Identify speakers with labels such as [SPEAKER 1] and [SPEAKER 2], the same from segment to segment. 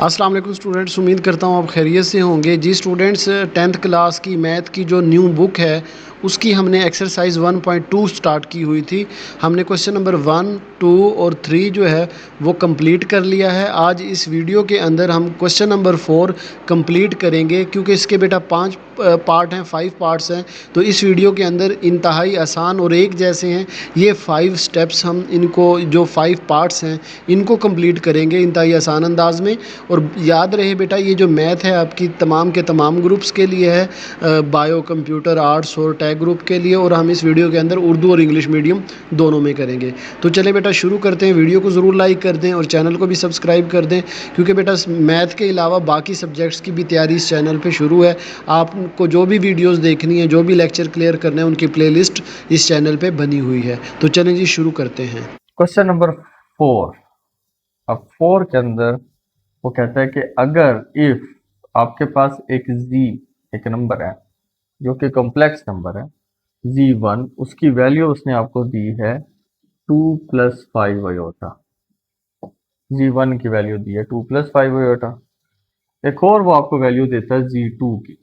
[SPEAKER 1] अस्सलाम वालेकुम स्टूडेंट्स, उम्मीद करता हूँ आप खैरियत से होंगे। जी स्टूडेंट्स, 10th क्लास की मैथ की जो न्यू बुक है उसकी हमने एक्सरसाइज 1.2 स्टार्ट की हुई थी। हमने क्वेश्चन नंबर 1, 2 और 3 जो है वो कंप्लीट कर लिया है। आज इस वीडियो के अंदर हम क्वेश्चन नंबर 4 कंप्लीट करेंगे, क्योंकि इसके बेटा 5 पार्ट हैं, 5 पार्ट्स हैं। तो इस वीडियो के अंदर इंतहाई आसान और एक जैसे हैं ये 5 स्टेप्स। हम इनको जो 5 पार्ट्स हैं इनको कंप्लीट करेंगे इंतहाई आसान अंदाज में। और याद रहे बेटा, ये जो मैथ है आपकी तमाम के तमाम ग्रुप्स के लिए है, बायो, कंप्यूटर, आर्ट्स और टैग ग्रुप के लिए। और हम इस वीडियो के अंदर उर्दू और इंग्लिश मीडियम दोनों में करेंगे। तो चले बेटा शुरू करते हैं। वीडियो को ज़रूर लाइक कर दें और चैनल को भी सब्सक्राइब कर दें, क्योंकि बेटा मैथ के अलावा बाकी सब्जेक्ट्स की भी तैयारी इस चैनल पे शुरू है। आपको जो भी वीडियोस देखनी है, जो भी लेक्चर क्लियर करने हैं, उनकी प्लेलिस्ट इस चैनल पे बनी हुई है। तो चलें जी शुरू करते हैं।
[SPEAKER 2] Question number 4। अब 4 के अंदर वो कहता है कि अगर इफ आपके पास एक नंबर है जो कि कॉम्प्लेक्स नंबर है z1, उसकी वैल्यू उसने आपको दी है 2 + 5 आयोटा। z1 की वैल्यू दी है 2 + 5 आयोटा। एक और वो आपको वैल्यू देता है z2 की।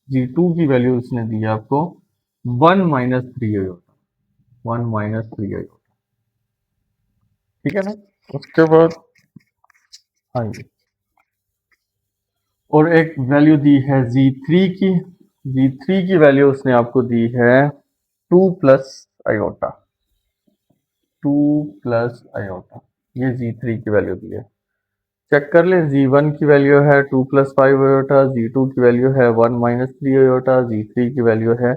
[SPEAKER 2] z2 की वैल्यू उसने दी है आपको 1 - 3 आयोटा। 1 - 3 आयोटा, ठीक है ना। उसके बाद हाँ जी, और एक वैल्यू दी है z3 की। z3 की वैल्यू उसने आपको दी है 2 + आयोटा। 2 + आयोटा, ये z3 की वैल्यू दी है। चेक कर लें, z1 की वैल्यू है 2 + 5 आयोटा, z2 की वैल्यू है 1 - 3 आयोटा, z3 की वैल्यू है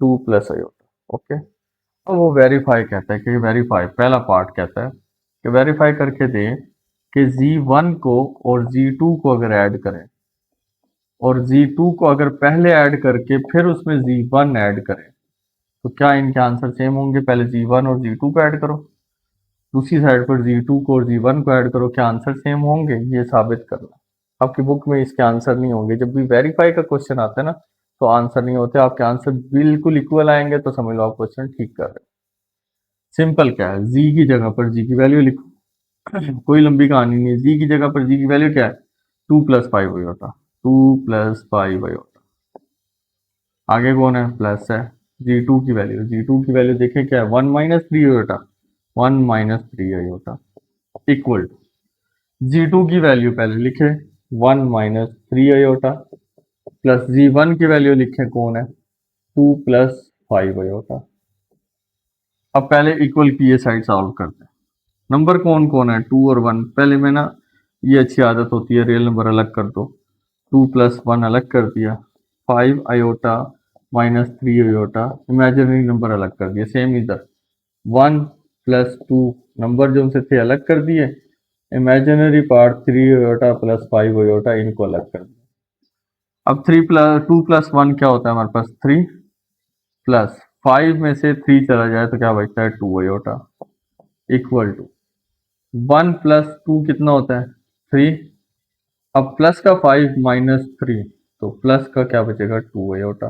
[SPEAKER 2] 2 + आयोटा। ओके, अब वो वेरीफाई कहता है कि वेरीफाई, पहला पार्ट कहता है कि वेरीफाई करके दें कि z1 को और z2 को अगर ऐड करें और z2 को अगर पहले ऐड करके फिर उसमें z1 ऐड करें तो क्या इनके आंसर सेम होंगे। पहले z1 और z2 को ऐड करो, दूसरी साइड पर z2 को और z1 को ऐड करो, क्या आंसर सेम होंगे, ये साबित करना। आपकी बुक में इसके आंसर नहीं होंगे। जब भी वेरीफाई का क्वेश्चन आता है ना तो आंसर नहीं होते, आपके आंसर बिल्कुल इक्वल आएंगे तो समझ लो आप क्वेश्चन ठीक कर रहे हो। सिंपल क्या है, z की जगह पर g की वैल्यू लिखो। कोई लंबी कहानी नहीं है। z की जगह पर g की वैल्यू क्या है, 2 + 5 आयोटा। 2 + 5 आयोटा, आगे कौन है, प्लस है। g2 की वैल्यू, g2 की वैल्यू देखें क्या है, 1 - 3 iota. 1 - 3 iota equal to g2 की वैल्यू पहले लिखे 1 - 3 आयोटा, प्लस g1 की वैल्यू लिखे कौन है, 2 + 5 आयोटा। अब पहले इक्वल की ये साइड सॉल्व करते हैं। नंबर कौन कौन है, 2 और 1। पहले में ना ये अच्छी आदत होती है, रियल नंबर अलग कर दो। 2 + 1 अलग कर दिया, 5 आयोटा - 3 आयोटा इमेजिनरी नंबर अलग कर दिया। सेम इधर 1 + 2 नंबर जो उनसे थे अलग कर दिए, इमेजिनरी पार्ट 3 आयोटा + 5 आयोटा इनको अलग कर दिया। अब 2 + 1 क्या होता है हमारे पास, 3 प्लस 5 में से 3 चला जाए तो क्या बचता है, 2 आयोटा इक्वल टू 1 + 2 कितना होता है, 3। अब प्लस का 5 - 3 तो प्लस का क्या बचेगा, 2 आयोटा।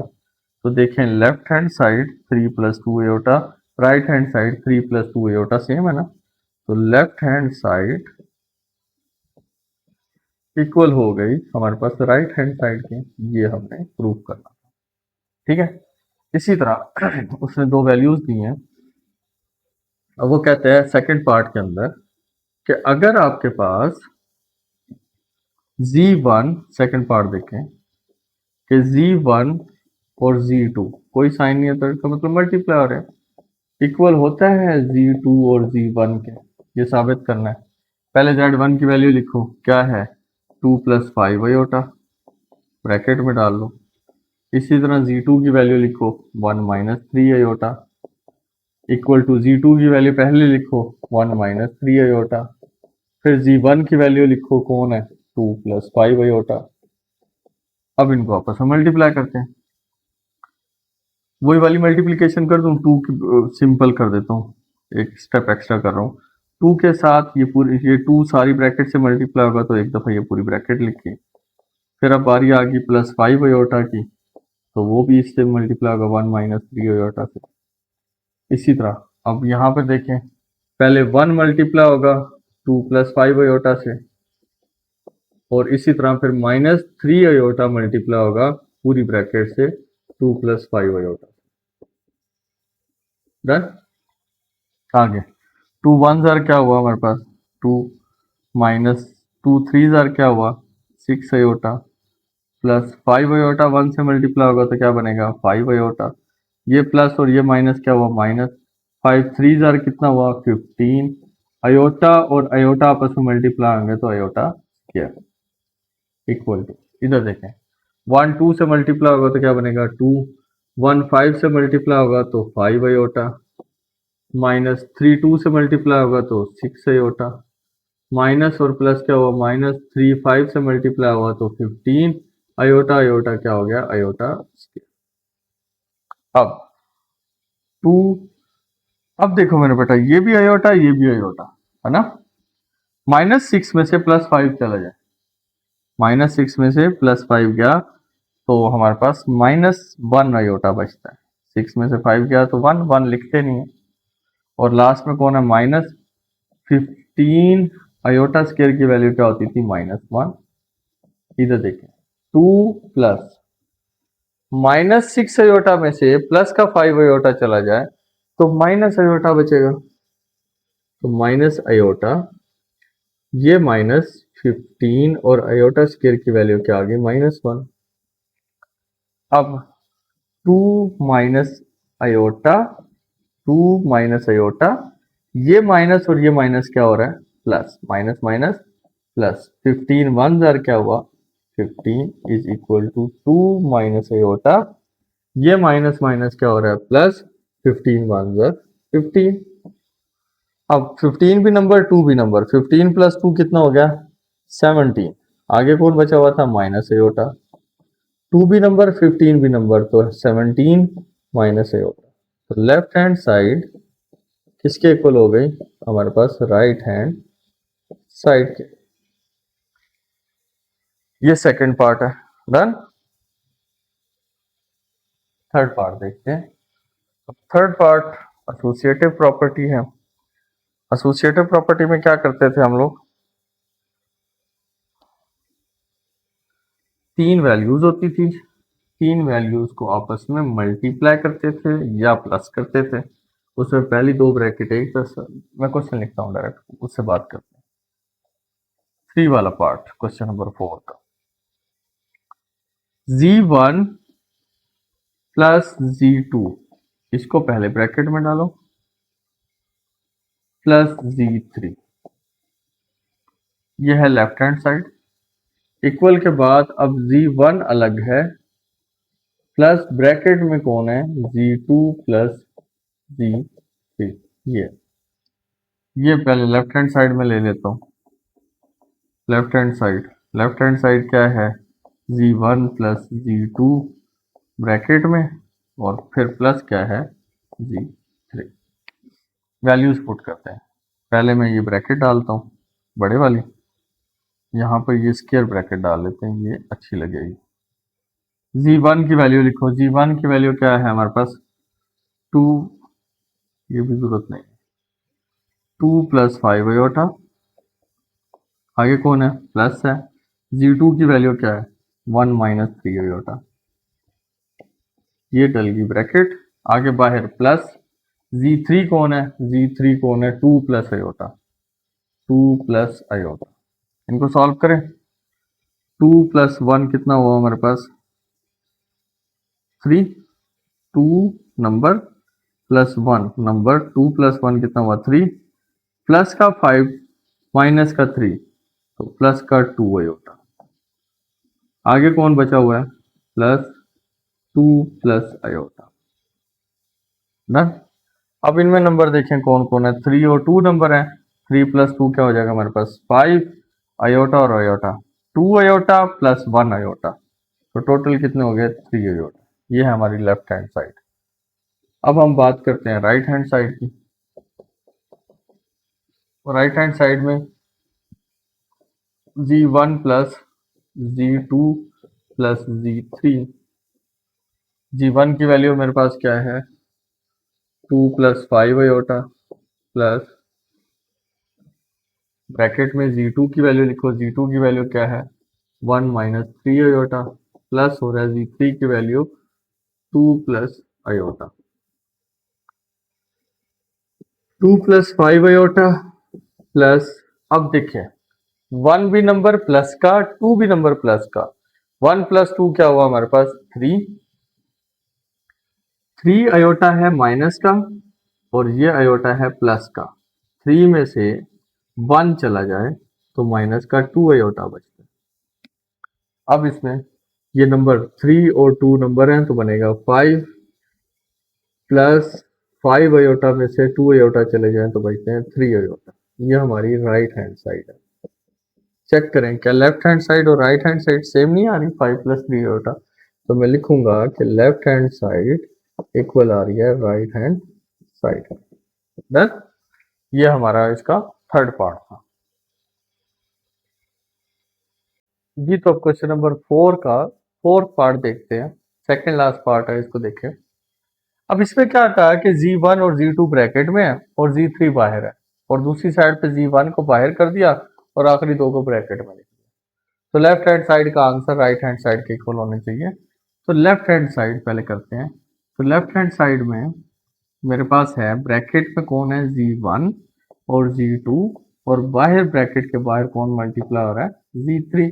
[SPEAKER 2] तो देखें, left hand side 3 + 2 iota, right hand side 3 + 2 iota same है ना। तो लेफ्ट हैंड साइड इक्वल हो गई हमारे पास राइट हैंड साइड की। ये हमने प्रूव करना, ठीक है। इसी तरह उसने दो वैल्यूज दी हैं। अब वो कहते हैं सेकंड पार्ट के अंदर कि अगर आपके पास z1, सेकंड पार्ट देखें कि z1 और z2 कोई साइन नहीं है तो इसका मतलब मल्टीप्लाई हो रहे हैं, इक्वल होता है z2 और z1 के। ये साबित करना है। पहले z1 की वैल्यू लिखो, क्या है, 2 + 5 आयोटा, ब्रैकेट में डाल लो। इसी तरह z2 की वैल्यू लिखो 1 - 3 आयोटा इक्वल टू z2 की वैल्यू पहले लिखो 1 - 3 आयोटा, फिर z1 की वैल्यू लिखो कौन है, 2 + 5 आयोटा। अब इनको आपस में मल्टीप्लाई करते हैं। वही वाली मल्टीप्लिकेशन कर दूं, टू सिंपल कर देता हूँ, एक स्टेप एक्स्ट्रा कर रहा हूँ। 2 के साथ ये पूरी, ये 2 सारी ब्रैकेट से मल्टीप्लाई होगा तो एक दफ़ा ये पूरी ब्रैकेट लिखी। फिर अब बारी आ गई +5 आयोटा की, तो वो भी इससे मल्टीप्लाई होगा 1 - 3 आयोटा से। इसी तरह अब यहाँ पर देखें, पहले 1 मल्टीप्लाई होगा 2 + 5 आयोटा से, और इसी तरह फिर -3 अयोटा मल्टीप्लाई होगा पूरी ब्रैकेट से 2 + 5 अयोटा। डन। आगे 2 1 जार क्या हुआ हमारे पास 2 -2 3 जार क्या हुआ 6 अयोटा प्लस 5 अयोटा 1 से मल्टीप्लाई होगा तो क्या बनेगा 5 अयोटा। ये प्लस और ये माइनस क्या हुआ माइनस। 5 3 जार कितना हुआ 15 अयोटा और अयोटा आपस में मल्टीप्लाई होंगे तो अयोटा क्या इक्वल टू इधर देखें 1 2 से मल्टीप्लाई होगा तो क्या बनेगा 2 1 5 से मल्टीप्लाई होगा तो 5 अयोटा -3 2 से मल्टीप्लाई होगा तो 6 अयोटा माइनस और प्लस क्या हुआ -3 5 से मल्टीप्लाई हुआ तो 15 अयोटा अयोटा क्या हो गया अयोटा स्क्वायर। अब 2 अब देखो मेरे बेटा ये भी अयोटा ये भी अयोटा है ना। -6 में से +5 चला जाए -6 में से +5 गया तो हमारे पास -1 अयोटा बचता है। 6 में से 5 गया तो 1 1 लिखते नहीं है और लास्ट में कौन है -15 अयोटा स्क्वायर की वैल्यू क्या होती थी -1। इधर देखें 2 प्लस -6 अयोटा में से प्लस का 5 अयोटा चला जाए तो माइनस अयोटा बचेगा तो माइनस अयोटा ये -15 और अयोटा स्क्वायर की वैल्यू क्या आ गई -1। अब 2 माइनस अयोटा 2 माइनस अयोटा ये माइनस और ये माइनस क्या हो रहा है प्लस माइनस माइनस प्लस 15 1 जार क्या हुआ 15 is equal to 2 minus iota ये माइनस माइनस क्या हो रहा है प्लस 15 1 जार 15। अब 15 भी नंबर 2 भी नंबर 15 + 2 कितना हो गया 17। आगे कौन बचा हुआ था माइनस अयोटा 2 भी नंबर 15 भी नंबर तो 17 माइनस अयोटा। तो लेफ्ट हैंड साइड किसके इक्वल हो गई हमारे पास राइट हैंड साइड के। ये सेकंड पार्ट है डन। थर्ड पार्ट देखते हैं। थर्ड पार्ट एसोसिएटिव प्रॉपर्टी है। एसोसिएटिव प्रॉपर्टी में क्या करते थे हम लोग 3 वैल्यूज होती थी 3 वैल्यूज को आपस में मल्टीप्लाई करते थे या प्लस करते थे। उसमें पहली 2 ब्रैकेट एक मैं क्वेश्चन लिखता हूँ डायरेक्ट उससे बात करते हैं। 3 वाला पार्ट क्वेश्चन नंबर 4 का Z1 प्लस Z2 इसको पहले ब्रैकेट में डालो प्लस Z3 यह है लेफ्ट हैंड साइड इक्वल के बाद अब Z1 अलग है प्लस ब्रैकेट में कौन है Z2 प्लस Z3 ये पहले लेफ्ट हैंड साइड में ले लेता हूँ। लेफ्ट हैंड साइड क्या है Z1 प्लस Z2 ब्रैकेट में और फिर प्लस क्या है Z3 वैल्यूज पुट करते हैं। पहले मैं ये ब्रैकेट डालता हूँ बड़े वाली यहाँ पर ये स्क्वायर ब्रैकेट डाल लेते हैं ये अच्छी लगेगी। Z1 की वैल्यू लिखो Z1 की वैल्यू क्या है हमारे पास 2 ये भी जरूरत नहीं 2 + 5 अयोटा आगे कौन है प्लस है Z2 की वैल्यू क्या है 1 - 3 अयोटा ये डल गई ब्रैकेट आगे बाहर प्लस Z3 कौन है Z3 कौन है 2 + अयोटा 2 + अयोटा इनको सॉल्व करें 2 + 1 कितना हुआ हमारे पास 3 2 नंबर प्लस 1 नंबर 2 + 1 कितना हुआ 3 प्लस का 5 माइनस का 3 तो प्लस का 2 अयोटा आगे कौन बचा हुआ है प्लस 2 + अयोटा डन। अब इनमें नंबर देखें कौन कौन है 3 और 2 नंबर है 3 + 2 क्या हो जाएगा हमारे पास 5 अयोटा और अयोटा 2 अयोटा प्लस 1 अयोटा तो टोटल कितने हो गए 3 अयोटा। ये है हमारी लेफ्ट हैंड साइड। अब हम बात करते हैं राइट हैंड साइड की। राइट हैंड साइड में Z1 plus Z2 plus Z3 Z1 की वैल्यू मेरे पास क्या है 2 + 5 अयोटा प्लस ब्रैकेट में Z2 की वैल्यू लिखो Z2 की वैल्यू क्या है 1 माइनस 3 आयोटा, प्लस हो रहा है Z3 की value 2 plus iota, 2 plus 5 iota plus, अब देखिए 1 भी नंबर प्लस का, 2 भी नंबर प्लस का, 1 प्लस 2 क्या हुआ हमारे पास 3, 3 आयोटा है माइनस का और ये आयोटा है प्लस का, 3 में से 1 चला जाए तो माइनस का 2 आयोटा बचता है। अब इसमें ये नंबर 3 और 2 नंबर हैं तो बनेगा 5 प्लस 5 आयोटा में से 2 आयोटा चले जाएं तो बचते हैं 3 आयोटा। ये हमारी राइट हैंड साइड है। चेक करें क्या लेफ्ट हैंड साइड और राइट हैंड साइड सेम नहीं आ रही, 5 प्लस 3 आयोटा, तो मैं लिखूंगा कि लेफ्ट हैंड साइड इक्वल आ रही है राइट हैंड साइड। डन, ये हमारा इसका थर्ड पार्ट था जी। तो अब क्वेश्चन नंबर 4 का फोर्थ पार्ट देखते हैं, सेकंड लास्ट पार्ट है, इसको देखें। अब इसमें क्या कहा कि Z1 और Z2 ब्रैकेट में है और Z3 बाहर है, और दूसरी साइड पे Z1 को बाहर कर दिया और आखिरी दो को ब्रैकेट में लिख दिया। तो लेफ्ट हैंड साइड का आंसर राइट हैंड साइड के इक्वल होने चाहिए। तो लेफ्ट हैंड साइड पहले करते हैं। तो लेफ्ट हैंड साइड में मेरे पास है ब्रैकेट में कौन है Z1 और Z2, और बाहर ब्रैकेट के बाहर कौन मल्टीप्लाई हो रहा है Z3।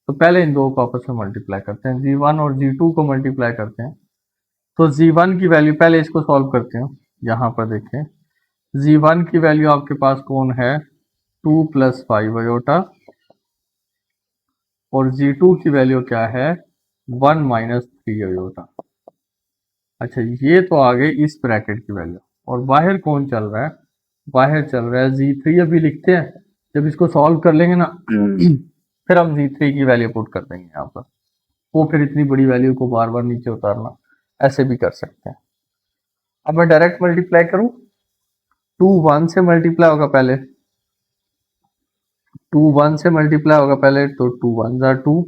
[SPEAKER 2] तो पहले इन दो को आपस में मल्टीप्लाई करते हैं, Z1 और Z2 को मल्टीप्लाई करते हैं। तो Z1 की वैल्यू, पहले इसको सॉल्व करते हैं। यहाँ पर देखें Z1 की वैल्यू आपके पास कौन है 2 प्लस 5 आयोटा, और Z2 की वैल्यू क्या है 1 माइनस 3 आयोटा। अच्छा, ये तो आ गई इस ब्रैकेट की वैल्यू, और बाहर कौन चल रहा है, बाहर चल रहा है Z3। अभी लिखते हैं, जब इसको सॉल्व कर लेंगे ना फिर हम Z3 की वैल्यू पुट कर देंगे यहाँ पर। वो फिर इतनी बड़ी वैल्यू को बार बार नीचे उतारना, ऐसे भी कर सकते हैं। अब मैं डायरेक्ट मल्टीप्लाई करूं, 2 1 से मल्टीप्लाई होगा पहले, 2 1 से मल्टीप्लाई होगा पहले, तो 2 1 जार 2,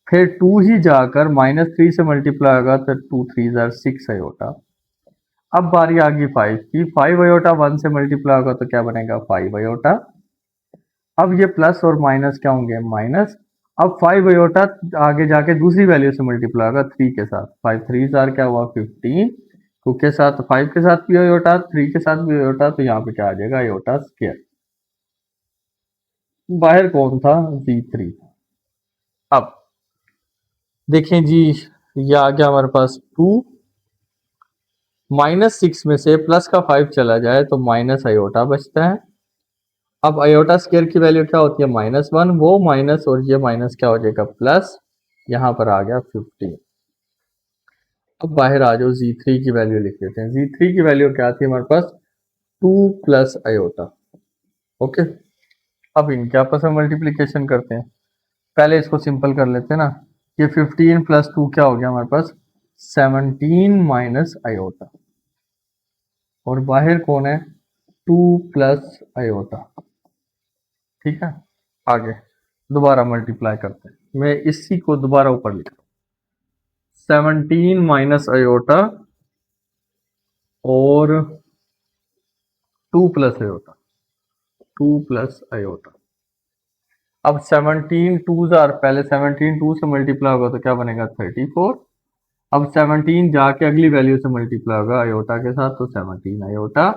[SPEAKER 2] फिर 2 ही जाकर माइनस 3 से मल्टीप्लाई होगा तो 2 3 जार 6 आयोटा। अब बारी आ गई 5 की, 5 आयोटा 1 से मल्टीप्लाई होगा तो क्या बनेगा 5 आयोटा। अब ये प्लस और माइनस क्या होंगे माइनस। अब 5 आयोटा आगे जाके दूसरी वैल्यू से मल्टीप्लाई होगा 3 के साथ, 5 3 जार क्या हुआ 15, 2 के साथ 5 के साथ भी आयोटा, 3 के साथ भी आयोटा, तो यहाँ पे क्या आ जाएगा आयोटा स्क्वायर। बाहर कौन था Z3। अब देखें जी, ये आ गया हमारे पास 2, माइनस 6 में से प्लस का 5 चला जाए तो माइनस आयोटा बचता है। अब आयोटा स्क्वायर की वैल्यू क्या होती है -1, वो माइनस और ये माइनस क्या हो जाएगा प्लस, यहाँ पर आ गया 15। अब बाहर आ जाओ, Z3 की वैल्यू लिख लेते हैं। Z3 की वैल्यू क्या थी हमारे पास 2 प्लस आयोटा। ओके, अब इनके आपस में मल्टीप्लीकेशन करते हैं। पहले इसको सिंपल कर लेते हैं ना, ये 15 प्लस 2 क्या हो गया हमारे पास 17 माइनस आयोटा, और बाहर कौन है 2 प्लस आयोटा। ठीक है, आगे दोबारा मल्टीप्लाई करते हैं। मैं इसी को दोबारा ऊपर लिख रहा हूँ, 17 माइनस आयोटा और 2 प्लस आयोटा, 2 प्लस आयोटा। अब 17 2 जार, पहले 17 2 से मल्टीप्लाई होगा तो क्या बनेगा 34। अब 17 जाके अगली वैल्यू से मल्टीप्लाई होगा आयोटा के साथ, तो 17 आयोटा।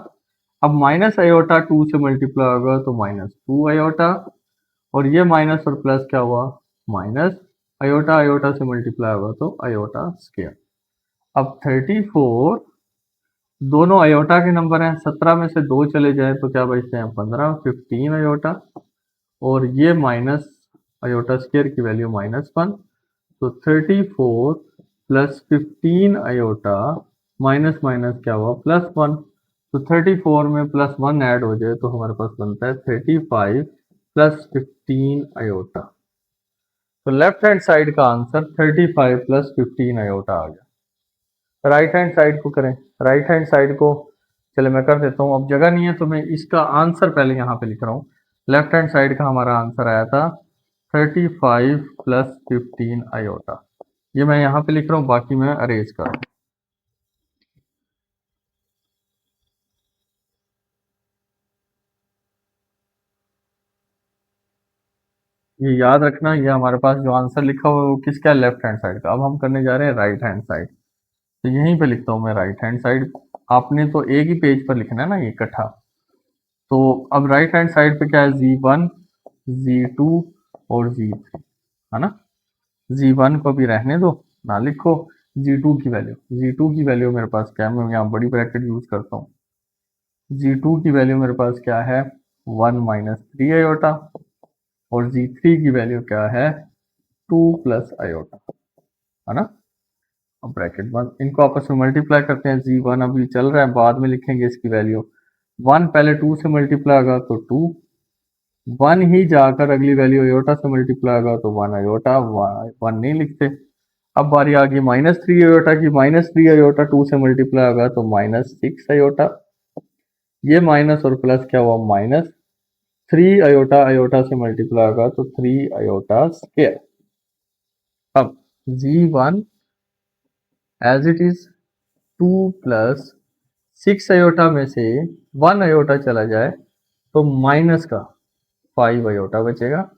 [SPEAKER 2] अब माइनस आयोटा 2 से मल्टीप्लाई होगा तो -2 आयोटा, और ये माइनस और प्लस क्या हुआ माइनस, आयोटा आयोटा से मल्टीप्लाई होगा तो आयोटा स्क्वायर। अब 34, दोनों आयोटा के नंबर हैं, 17 में से 2 चले जाए तो क्या बचते हैं 15, 15 आयोटा, और ये माइनस आयोटा स्क्वायर की वैल्यू -1, तो 34 प्लस 15 आयोटा माइनस माइनस क्या हुआ +1, तो 34 में +1 ऐड हो जाए तो हमारे पास बनता है 35 प्लस 15 आयोटा। तो लेफ्ट हैंड साइड का आंसर 35 प्लस 15 आयोटा आ गया। राइट हैंड साइड को करें, राइट हैंड साइड को चले मैं कर देता हूँ, अब जगह नहीं है तो मैं इसका आंसर पहले यहाँ पे लिख रहा हूँ। लेफ्ट हैंड साइड का हमारा आंसर आया था 35 प्लस 15 आयोटा। ये मैं यहाँ पे लिख रहा हूँ, बाकी मैं अरेज कर रहा हूँ। ये याद रखना, ये हमारे पास जो आंसर लिखा हुआ है वो किसका है, लेफ्ट हैंड साइड का। अब हम करने जा रहे हैं राइट हैंड साइड, तो यहीं पे लिखता हूँ मैं राइट हैंड साइड। आपने तो एक ही पेज पर लिखना है ना ये इकट्ठा। तो अब राइट हैंड साइड पे क्या है, Z1, Z2 और Z3, है ना। Z1 को भी रहने दो, ना लिखो। Z2 की वैल्यू, Z2 की वैल्यू मेरे पास क्या है, मैं यहाँ बड़ी ब्रैकेट यूज करता हूँ। Z2 की वैल्यू मेरे पास क्या है, 1 माइनस 3 आयोटा, और Z3 की वैल्यू क्या है, 2 प्लस आयोटा, है ना। अब ब्रैकेट बंद, इनको आपस में मल्टीप्लाई करते हैं। Z1 अभी चल रहा है, बाद में लिखेंगे इसकी वैल्यू। 1 पहले 2 से मल्टीप्लाई होगा तो 2, 1 ही जाकर अगली वैल्यू आयोटा से मल्टीप्लाई होगा तो 1 आयोटा, 1 नहीं लिखते। अब बारी आ गई -3 आयोटा की, -3 आयोटा 2 से मल्टीप्लाई होगा तो -6 आयोटा। ये माइनस और प्लस क्या हुआ, -3 आयोटा, आयोटा से मल्टीप्लाई होगा तो 3 आयोटा स्क्वायर। अब Z1 एज इट इज 2 प्लस 6 आयोटा में से 1 आयोटा चला जाए तो माइनस का 5 आयोटा बचेगा,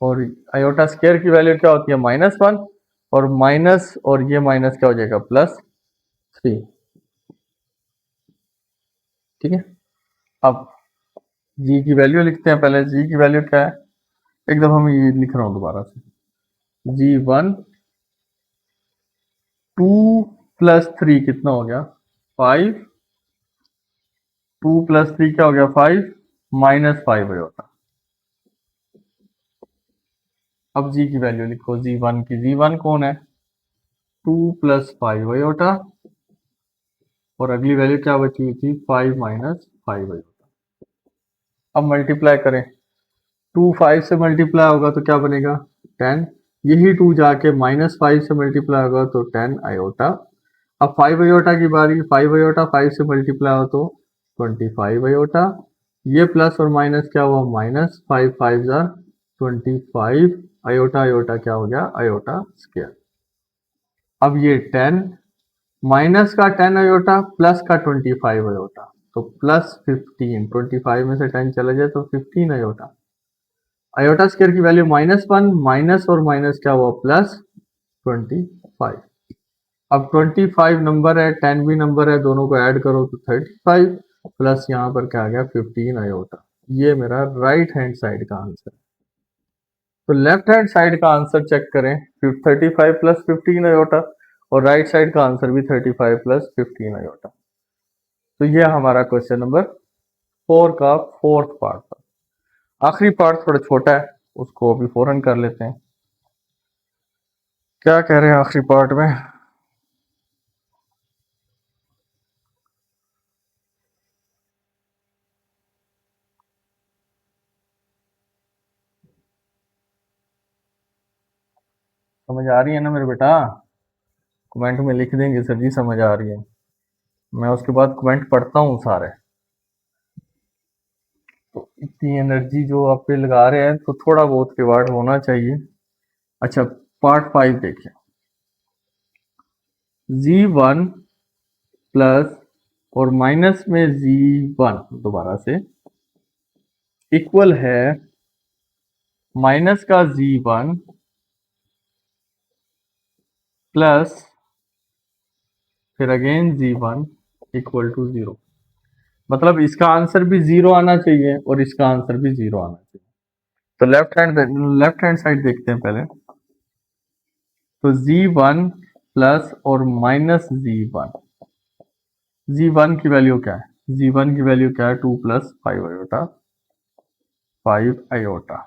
[SPEAKER 2] और आयोटा स्क्वायर की वैल्यू क्या होती है, -1, और माइनस और ये माइनस क्या हो जाएगा, +3। ठीक है। अब जी की वैल्यू लिखते हैं पहले। जी की वैल्यू क्या है, एकदम हम ये लिख रहा हूँ दोबारा से। Z1 2 प्लस 3 कितना हो गया, 5, 2 प्लस 3 क्या हो गया, 5, -5 आयोटा। अब जी की वैल्यू लिखो, Z1 की, Z1 कौन है, 2 प्लस 5 आयोटा, और अगली वैल्यू क्या बची हुई थी, 5 माइनस 5 आयोटा। अब मल्टीप्लाई करें, 2 5 से मल्टीप्लाई होगा तो क्या बनेगा, 10, यही 2 जाके -5 से मल्टीप्लाई होगा तो 10 आयोटा। अब 5 आयोटा की बारी, 5 आयोटा 5 से मल्टीप्लाई हो तो 25 आयोटा। ये प्लस और माइनस क्या हुआ, माइनस, 5 5 जार 25 आयोटा, आयोटा क्या हो गया, आयोटा स्क्वायर। अब ये 10 माइनस का 10 आयोटा प्लस का 25 आयोटा, तो +15, 25 में से 10 चला जाए तो 15 आयोटा। आयोटा स्क्वायर की वैल्यू -1, माइनस और माइनस क्या हुआ, +25। अब 25 नंबर है, 10 भी नंबर है, दोनों को ऐड करो तो 35, प्लस यहाँ पर क्या आ गया, 15 आयोटा। ये मेरा राइट हैंड साइड का आंसर है। तो लेफ्ट हैंड साइड का आंसर चेक करें, 35 प्लस 15 आयोटा, और राइट साइड का आंसर भी 35 प्लस 15 आयोटा। तो ये हमारा क्वेश्चन नंबर 4 का फोर्थ पार्ट था। आखिरी पार्ट थोड़ा छोटा है, उसको अभी फौरन कर लेते हैं। क्या कह रहे हैं आखिरी पार्ट में, समझ आ रही है ना मेरे बेटा, कमेंट में लिख देंगे सर जी समझ आ रही है। मैं उसके बाद कमेंट पढ़ता हूँ सारे। तो इतनी एनर्जी जो आप पे लगा रहे हैं तो थोड़ा बहुत रिवार्ड होना चाहिए। अच्छा, पार्ट 5 देखिए। Z1 प्लस और माइनस में Z1 दोबारा से इक्वल है माइनस का Z1 प्लस फिर अगेन Z1 इक्वल टू 0। मतलब इसका आंसर भी 0 आना चाहिए और इसका आंसर भी 0 आना चाहिए। तो लेफ्ट हैंड साइड देखते हैं पहले। तो Z1 प्लस और माइनस Z1, Z1 की वैल्यू क्या है, Z1 की वैल्यू क्या है, 2 प्लस 5 आयोटा, 5 आयोटा।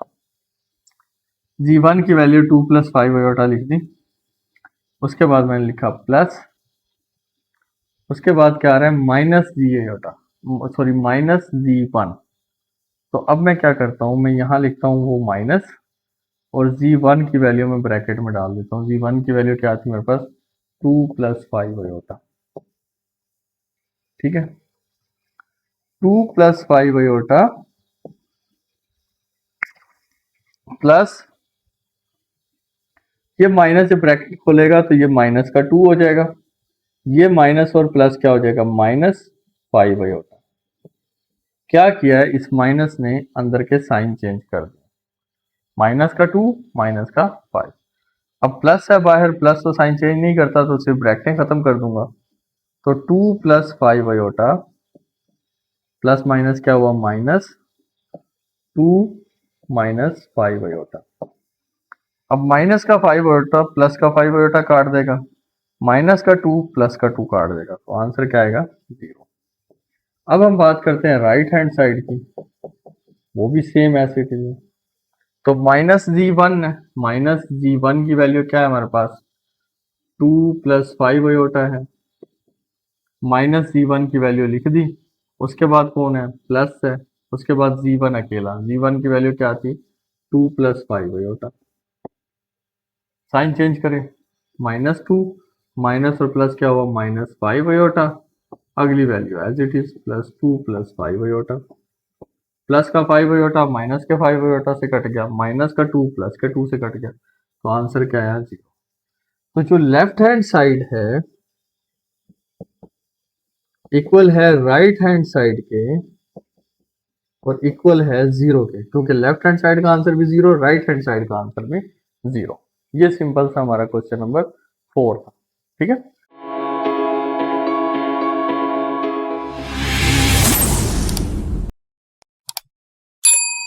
[SPEAKER 2] Z1 की वैल्यू 2 प्लस 5 आयोटा लिख दी। उसके बाद मैंने लिखा प्लस, उसके बाद क्या आ रहा है, माइनस जी आयोटा, सॉरी माइनस Z1। तो अब मैं क्या करता हूँ, मैं यहाँ लिखता हूँ वो माइनस, और Z1 की वैल्यू मैं ब्रैकेट में डाल देता हूँ। Z1 की वैल्यू क्या थी मेरे पास, 2 प्लस 5 आयोटा। ठीक है, 2 प्लस 5 आयोटा प्लस, ये माइनस से ब्रैकेट खोलेगा तो ये माइनस का 2 हो जाएगा, ये माइनस और प्लस क्या हो जाएगा, -5 आयोटा। क्या किया है इस माइनस ने, अंदर के साइन चेंज कर दिया। माइनस का 2 माइनस का 5। अब प्लस है बाहर, प्लस तो साइन चेंज नहीं करता, तो सिर्फ ब्रैकेटें खत्म कर दूंगा। तो 2 प्लस 5 आयोटा प्लस माइनस क्या हुआ, माइनस 2 माइनस 5 आयोटा। अब माइनस का 5 आयोटा प्लस का 5 आयोटा काट देगा, माइनस का 2 प्लस का 2 काट देगा, तो आंसर क्या आएगा, 0। अब हम बात करते हैं राइट हैंड साइड की, वो भी सेम ऐसे इट इज है। तो माइनस g1 है, माइनस g1 की वैल्यू क्या है हमारे पास, 2 प्लस 5 आयोटा है। माइनस g1 की वैल्यू लिख दी, उसके बाद कौन है, प्लस है, उसके बाद g1 अकेला, g1 की वैल्यू क्या थी, 2 प्लस 5 आयोटा। साइन चेंज करें, माइनस 2 माइनस और प्लस क्या हुआ, माइनस 5 आयोटा। अगली value as it is, plus 2 plus 5 iota. Plus का 5 आयोटा माइनस के 5 आयोटा से कट गया, माइनस का 2 प्लस के 2 से कट गया, तो आंसर क्या है, 0। तो जो लेफ्ट हैंड साइड है इक्वल है राइट हैंड साइड के और इक्वल है 0 के, क्योंकि लेफ्ट हैंड साइड का आंसर भी 0, राइट हैंड साइड का आंसर भी 0। ये सिंपल सा हमारा क्वेश्चन नंबर 4 था, ठीक है।